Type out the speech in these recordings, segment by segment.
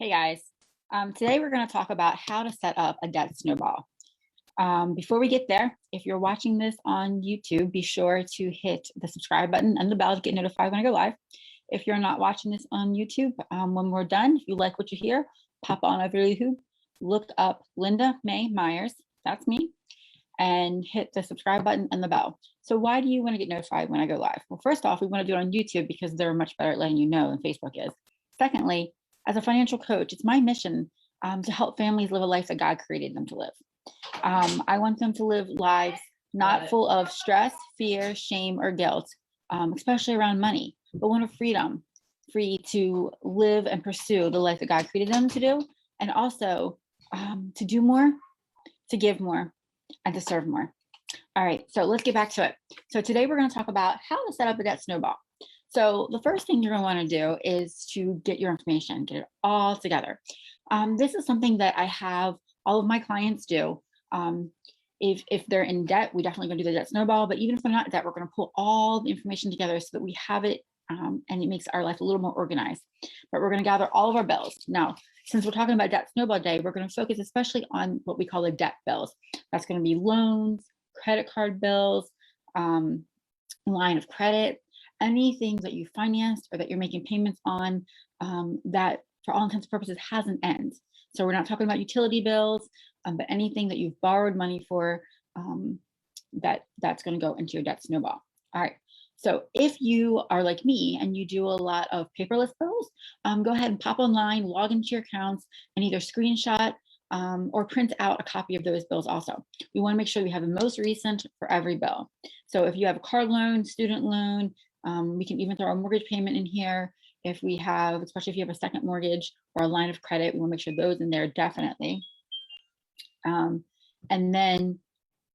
Hey guys, today we're going to talk about how to set up a debt snowball. Before we get there, if you're watching this on YouTube, be sure to hit the subscribe button and the bell to get notified when I go live. If you're not watching this on YouTube, when we're done, if you like what you hear, pop on over to YouTube, look up Linda Mae Myers, that's me, and hit the subscribe button and the bell. So why do you want to get notified when I go live? Well, first off, we want to do it on YouTube because they're much better at letting you know than Facebook is. Secondly, as a financial coach, it's my mission to help families live a life that God created them to live. I want them to live lives not full of stress, fear, shame, or guilt, especially around money, but one of freedom, free to live and pursue the life that God created them to do, and also to do more, to give more, and to serve more. All right, so let's get back to it. So today we're going to talk about how to set up a debt snowball. So the first thing you're going to want to do is to get your information, get it all together. This is something that I have all of my clients do. If they're in debt, we definitely going to do the debt snowball, but even if they're not in debt, we're going to pull all the information together so that we have it and it makes our life a little more organized. But we're going to gather all of our bills. Now, since we're talking about Debt Snowball Day, we're going to focus especially on what we call the debt bills. That's going to be loans, credit card bills, line of credit, anything that you financed or that you're making payments on that for all intents and purposes has an end. So we're not talking about utility bills, but anything that you've borrowed money for, that's going to go into your debt snowball. All right. So if you are like me and you do a lot of paperless bills, go ahead and pop online, log into your accounts, and either screenshot or print out a copy of those bills also. We want to make sure we have the most recent for every bill. So if you have a car loan, student loan, we can even throw a mortgage payment in here. If we have, especially if you have a second mortgage or a line of credit, we want to make sure those in there definitely. And then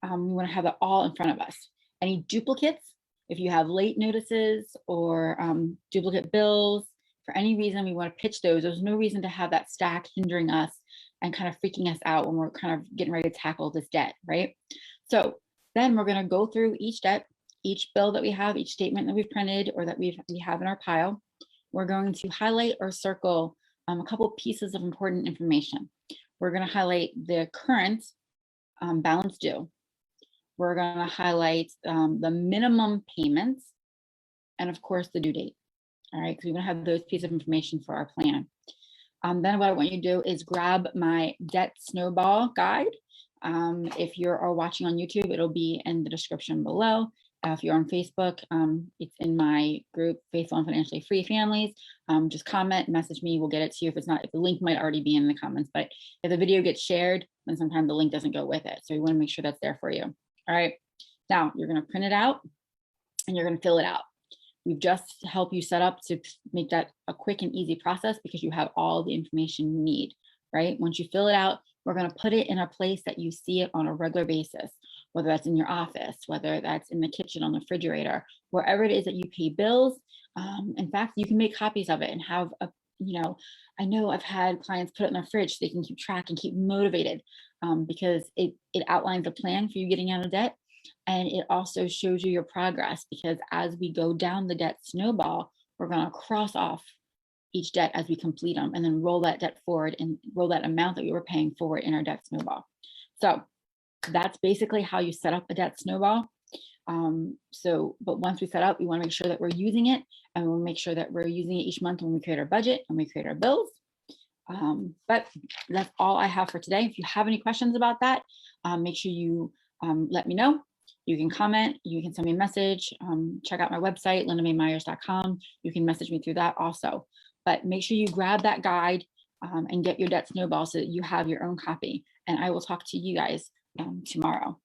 we want to have it all in front of us. Any duplicates, if you have late notices or duplicate bills, for any reason, we want to pitch those. There's no reason to have that stack hindering us and kind of freaking us out when we're kind of getting ready to tackle this debt, right? So then we're going to go through each debt, each bill that we have, each statement that we've printed or that we have in our pile. We're going to highlight or circle a couple pieces of important information. We're going to highlight the current balance due. We're going to highlight the minimum payments and of course the due date. All right, because we're going to have those pieces of information for our plan. Then what I want you to do is grab my debt snowball guide. If you're watching on YouTube, it'll be in the description below. If you're on Facebook, it's in my group, Faithful and Financially Free Families. Just comment, message me, we'll get it to you. If it's not, if the link might already be in the comments, but if the video gets shared, then sometimes the link doesn't go with it. So we want to make sure that's there for you. All right, now you're going to print it out and you're going to fill it out. We've just helped you set up to make that a quick and easy process because you have all the information you need, right? Once you fill it out, we're going to put it in a place that you see it on a regular basis, whether that's in your office, whether that's in the kitchen, on the refrigerator, wherever it is that you pay bills. In fact, you can make copies of it and have a, I know I've had clients put it in their fridge so they can keep track and keep motivated because it outlines a plan for you getting out of debt. And it also shows you your progress because as we go down the debt snowball, we're going to cross off each debt as we complete them and then roll that debt forward and roll that amount that we were paying forward in our debt snowball. So that's basically how you set up a debt snowball. But once we set up, we want to make sure that we're using it and we'll make sure that we're using it each month when we create our budget and we create our bills. But that's all I have for today. If you have any questions about that, make sure you let me know. You can comment, you can send me a message, check out my website, lindamaymyers.com. You can message me through that also. But make sure you grab that guide and get your debt snowball so that you have your own copy. And I will talk to you guys tomorrow.